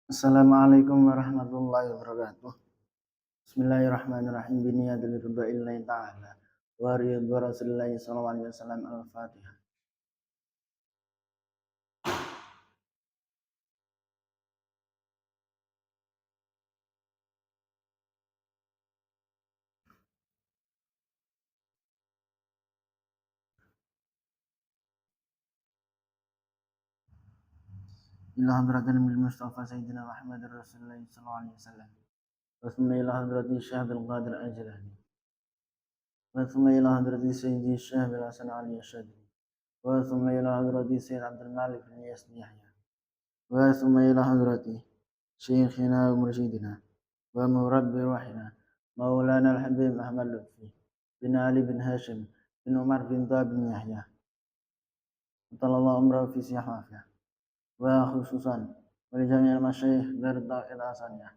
Assalamualaikum warahmatullahi wabarakatuh. Bismillahirrahmanirrahim. Biniyadil ridwa'illahi ta'ala. Wa ridwa rasulillahi sallallahu alaihi wasallam. Al-Fatihah. Ila hadratin bil Mustafa Sayyidina Muhammad Rasulullah sallallahu alaihi wasallam. Wa thumma ila hadrati Syekh Abdul Qadir Al-Jilani. Wa thumma ila hadrati Sayyidi Syekh Abdul Hasan Ali Asyadi. Wa thumma ila hadrati Sayyid Abdul Malik bin Yasni Yahya. Wa thumma ila hadrati Syekhina wa Mursyidina wa Murabbi Ruhina Maulana Al-Habib Ahmad Lutfi bin Ali bin Hashim bin Umar bin Tha bin Yahya. Sallallahu umrah fi sihafah wa khususan wa li jami'il masyayikh darda ilasaniyah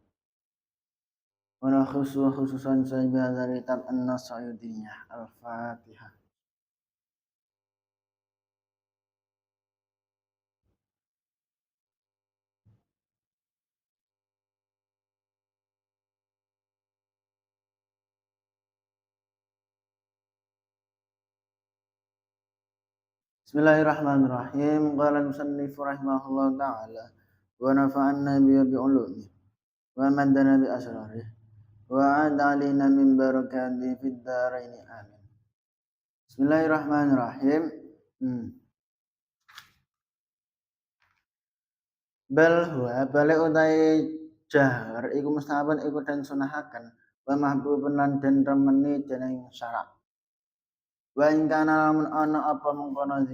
wa khususan sahibi dari tab an-Nasayyidiyah. Al-Fatihah. Bismillahirrahmanirrahim. Qala al-musannif rahimahullah ta'ala wa nafa'anna bi ulumi wa maddana bi asrarih wa adalina min barakati fid dharain amin. Bismillahirrahmanirrahim. Bal huwa bale utai jahar iku mustahaban iku den sunahaken wa mahbubun lan den remeni dening syarak. Wa ing kana lamun ana apa mengkono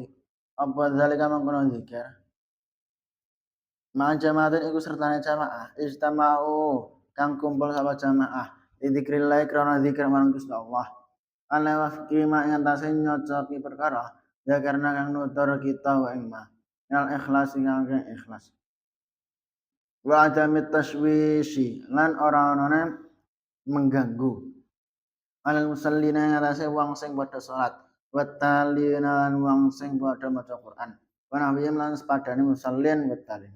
apa zalika mengkono zikir ma jamaatin iku sertane jamaah istama'u kang kumpul sapa jamaah dzikrillah krana zikir marang Gusti Allah ala wafqi ma ing atase nyocoki perkara ya karena kang nutur kita wa ing ma al ikhlas kang ikhlas wa adamit tashwishi lan ora anane mengganggu alal musallina ing atase wong sing padha salat wa talina lan wong sing padha maca Quran wa nabiyyin lan sepadane musallin wa talin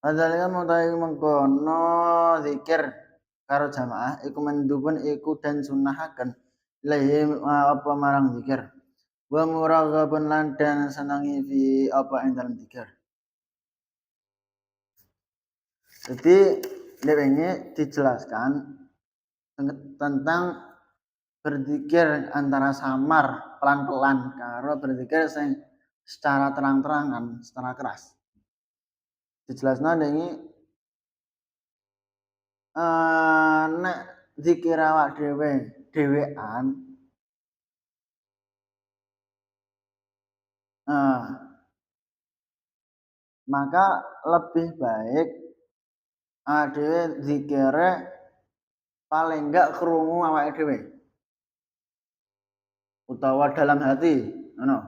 adzalika mutai mengkono zikir karo jamaah iku mendubun iku dan sunahaken lahim apa marang zikir wa muraghabun lan dan senangi fi apa ing dalam zikir. Jadi ini dijelaskan tentang berzikir antara samar pelan-pelan karo berzikir sing secara terang-terangan, secara keras. Dijelaskan ini nek zikir awak dhewe dhewean maka lebih baik dhewe zikire paling enggak krungu awake dhewe utawa dalam hati ngono.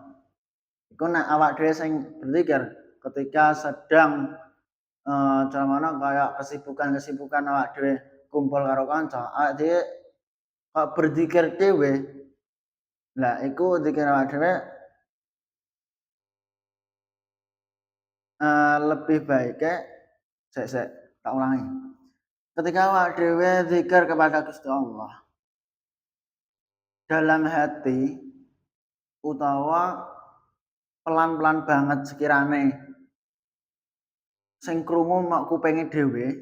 Iku nek awak dhewe sing berzikir ketika sedang camana kayak kesibukan awak dhewe kumpul karo kanca, awak dhewe kok berzikir dhewe. Lah iku zikir awak dhewe lebih baiknya sek tak ulangi. Ketika awak dhewe zikir kepada Gusti Allah dalam hati utawa pelan-pelan banget sekirane sing krungu mak kupenge dhewe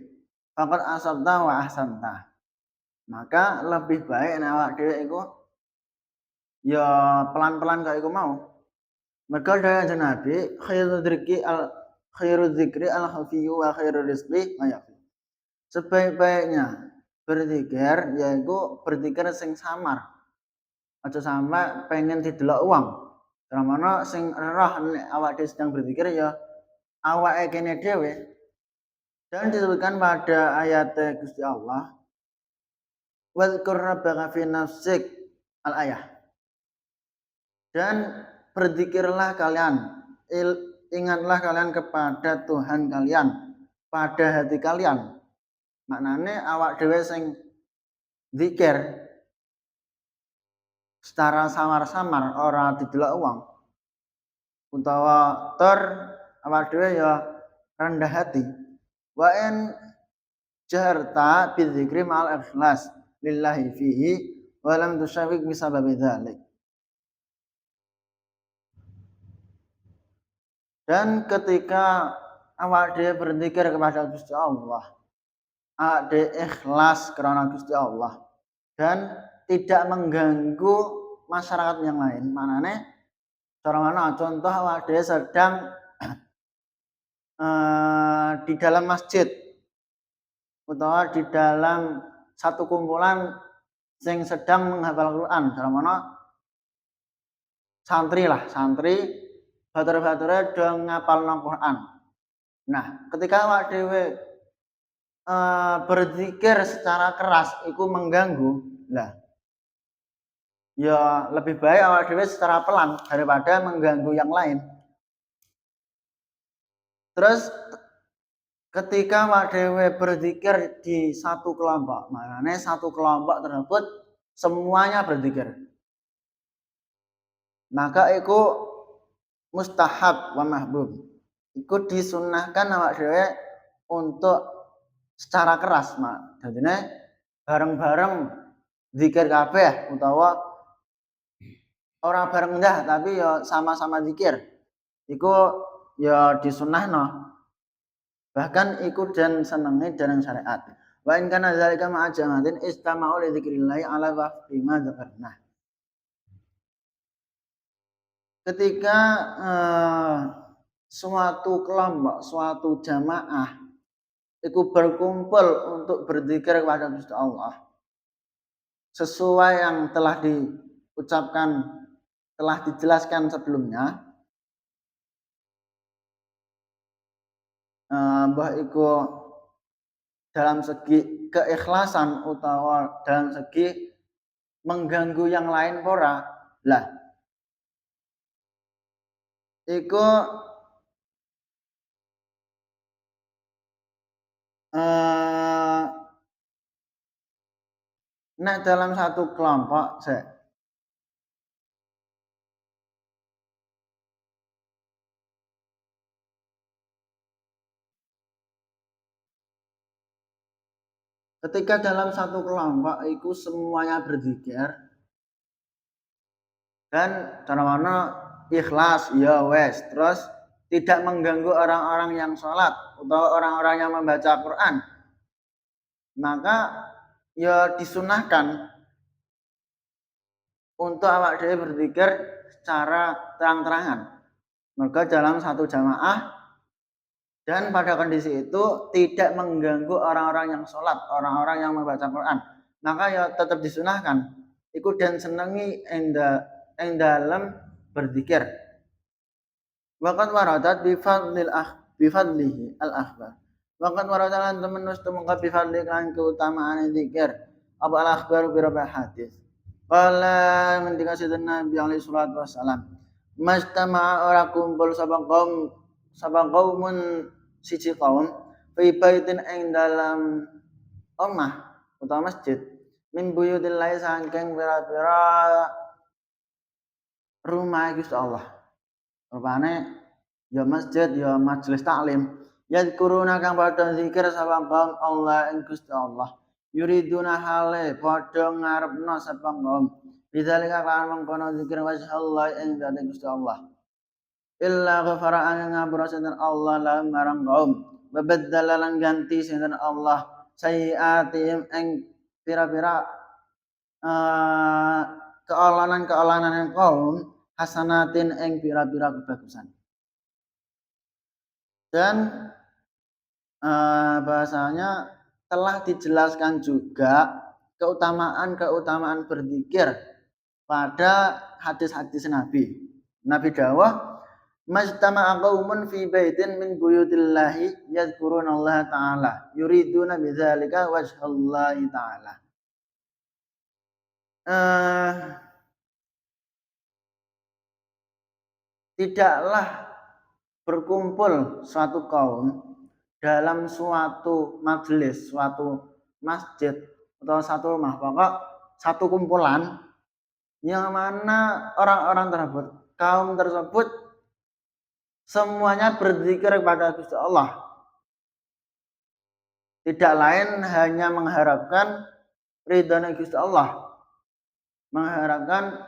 faqat asabta wa ahsanta. Maka lebih baik nek awak dhewe iku ya pelan-pelan kaya iku mau. Mergo daya Nabi khairu dzikri al-khafiyyu wa khairu rizqi ma yafi. Sebaik-baiknya berzikir yaiku berzikir sing samar. Aja sampai pengen didelok uang. Karena sing roh nek awak dhewe sedang berzikir ya awake kene dhewe. Dan disebutkan pada ayat Gusti Allah wadhkur rabbaka fi nafsik al-ayah. Dan berzikirlah kalian, ingatlah kalian kepada Tuhan kalian pada hati kalian. Maknane awak dhewe sing zikir secara samar-samar ora didelok uang utawa awak dhewe ya rendah hati Wa in jaharta bidzikri ma'al ikhlas lillahi fihi wa lam tusyawik bisababi dzalik. Dan ketika awak dhewe berzikir kepada Gusti Allah, awak dhewe ikhlas karena Gusti Allah dan tidak mengganggu masyarakat yang lain. Manane cara mana contoh awak dhewe sedang di dalam masjid utawa di dalam satu kumpulan yang sedang menghafal Quran, cara mana santri batur-bature do ngapalno Quran. Nah, ketika awak dhewe berzikir secara keras iku mengganggu. Lah, ya lebih baik awak dhewe secara pelan daripada mengganggu yang lain. Terus ketika awak dhewe berzikir di satu kelompok, maknanya satu kelompok tersebut semuanya berzikir. Maka itu mustahab wa mahbub. Iku disunnahkan awak dhewe untuk secara keras, mak. Dadine bareng-bareng zikir kabeh utawa ora bareng ndah tapi ya sama-sama zikir. Iku ya disunnahno. Bahkan iku dan senenge dalam syariat. Wa in kana zalika ma'a jama'atin istama'u li dzikrillah ala waqti ma dzakarna. Ketika suatu kelompok, suatu jamaah itu berkumpul untuk berzikir kepada Gusti Allah sesuai yang telah diucapkan, telah dijelaskan sebelumnya, bahwa itu dalam segi keikhlasan utawa dalam segi mengganggu yang lain ora lah iku nek dalam satu kelompok ketika dalam satu kelompok itu semuanya berzikir dan cara mana ikhlas ya wes, terus tidak mengganggu orang-orang yang sholat atau orang-orang yang membaca Quran, maka ya disunahkan untuk awak dhewe berzikir secara terang-terangan. Maka dalam satu jamaah dan pada kondisi itu tidak mengganggu orang-orang yang sholat, orang-orang yang membaca Quran, maka ya tetap disunahkan ikut dan senangi ing dalam berzikir. Waqad waradat bifadlihi al-akhbar. Waqad waradat lan temenus tumeka bifadli kan keutamaan zikir. Apa al-akhbar bi rabbih hadis. Qala ngendika sidina Nabi alaihi salatu wassalam. Majtama'a ora kumpul sapa qaumun siji kaum fi baitin ing dalam omah utawa masjid min buyutillahi saking pira-pira rumah Gusti Allah. Rupane ya masjid ya majelis taklim. Yadkuruna kang padha zikir sapa kaum Allah ing Gusti Allah. Yuriduna hale padha ngarepno sapa kaum. Bidzalika kan mengkono zikir wajhallah ing dalem Gusti Allah. Illa ghafara an ngapura sinten Allah lahum marang kaum. Babaddala lan ganti sinten Allah sayiatihim ing pira-pira keolanan kaum hasanatin ing pira-pira kebagusan. Dan bahasanya telah dijelaskan juga keutamaan berzikir pada hadis-hadis Nabi. Nabi dawuh, "Majtama'a qaumun fi baitin min buyutillahi yadhkurunallaha ta'ala yuriduna bidzalika wajhallahi ta'ala." Tidaklah berkumpul suatu kaum dalam suatu majelis, suatu masjid atau satu rumah, pokok satu kumpulan yang mana orang-orang tersebut, kaum tersebut semuanya berzikir kepada Gusti Allah. tidak lain hanya mengharapkan ridha Gusti Allah, mengharapkan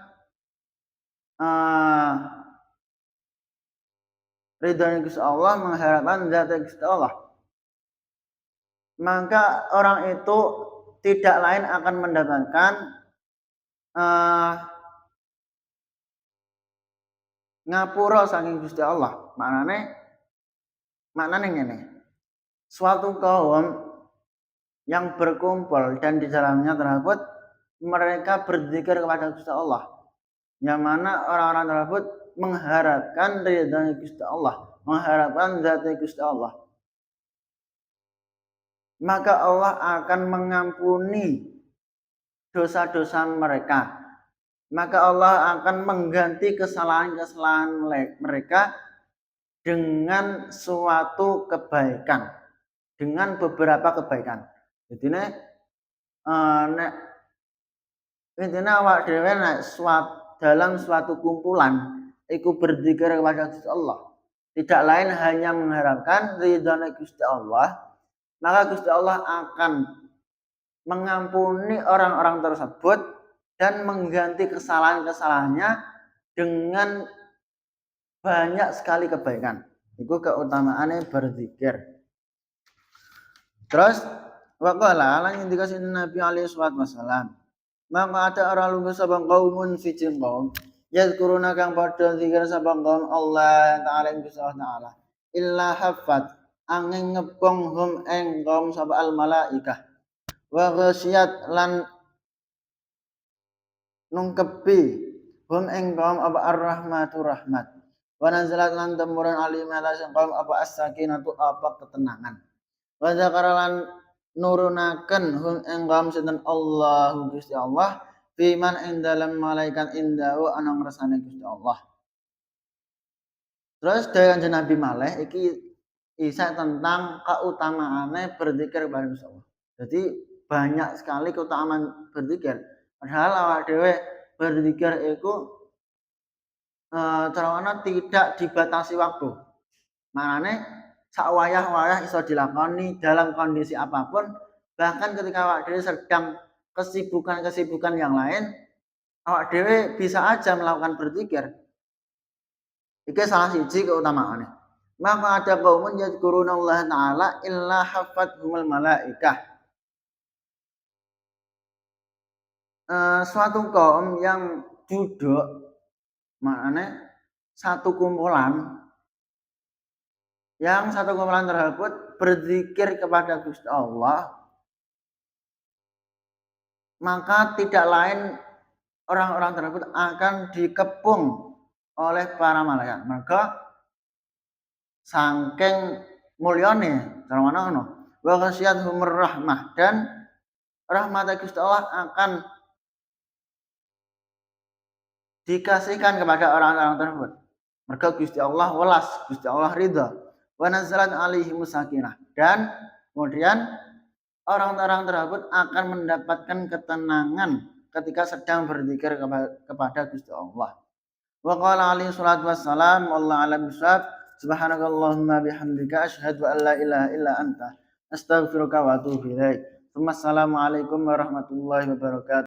ridha Gusti Allah, mengharapkan zat Gusti Allah. Maka orang itu tidak lain akan mendapatkan ngapura saking Gusti Allah. Maknane ngene. Suatu kaum yang berkumpul dan di dalamnya terdapat mereka berzikir kepada Gusti Allah, yang mana orang-orang tersebut mengharapkan ridha Gusti Allah, mengharapkan zat Gusti Allah. Maka Allah akan mengampuni dosa-dosa mereka. Maka Allah akan mengganti kesalahan-kesalahan mereka dengan suatu kebaikan, dengan beberapa kebaikan. Jadi intinya awak dhewe dalam suatu kumpulan iku berzikir kepada Gusti Allah, tidak lain hanya mengharapkan ridha Gusti Allah, maka Gusti Allah akan mengampuni orang-orang tersebut dan mengganti kesalahan-kesalahannya dengan banyak sekali kebaikan. Itu keutamaannya berzikir. Terus waqala lan indikasi Nabi alaihi wasallam, maka ada orang lunga sabang kaumun siji kaum yazkuruna kang padha zikir sabang kaum Allah taala Gusti Allah taala illa hafat angin ngebong hum eng kaum sapa al malaikah wa ghasyiyat lan nungkepi hum eng kaum apa ar-rahmatu rahmat wa nazalat lan temurun alim ala kaum apa as-sakinatu apa ketenangan wa zakara lan nurunaken hum eng kaum sinten Allahu Gusti Allah fiman ing dalam malaikat indahu ana ngersane Gusti Allah. Terus dari Kanjeng Nabi malih iki isa tentang keutamaannya berzikir kepada Gusti Allah. Jadi banyak sekali keutamaan berzikir. Padahal awak dhewe berzikir itu carane tidak dibatasi waktu. Manane sak wayah-wayah iso dilakoni dalam kondisi apapun, bahkan ketika awak dhewe sedang kesibukan-kesibukan yang lain, awak dhewe bisa aja melakukan berzikir. Iki salah siji keutamaannya. Maka ada kaumun yadhkuruna Allah taala illa hafathumul malaikah. Suatu kaum yang duduk, maknanya satu kumpulan tersebut berzikir kepada Gusti Allah, maka tidak lain orang-orang tersebut akan dikepung oleh para malaikat. Maka saking mulyane carane ngono wa ghasyiyatuhumur rahmah, dan rahmat Gusti Allah akan dikasihkan kepada orang-orang tersebut. Mergo Gusti Allah welas, Gusti Allah ridha. Wa nazalat alaihimus sakinah, dan kemudian orang-orang tersebut akan mendapatkan ketenangan ketika sedang berzikir kepada Gusti Allah. Wa qala alaihi salatu wassalam wallahu a'lam bishawab. Subhanakallahumma bihamdika asyhadu an la ilaha illa anta astaghfiruka wa atubu ilaik. Assalamualaikum warahmatullahi wabarakatuh.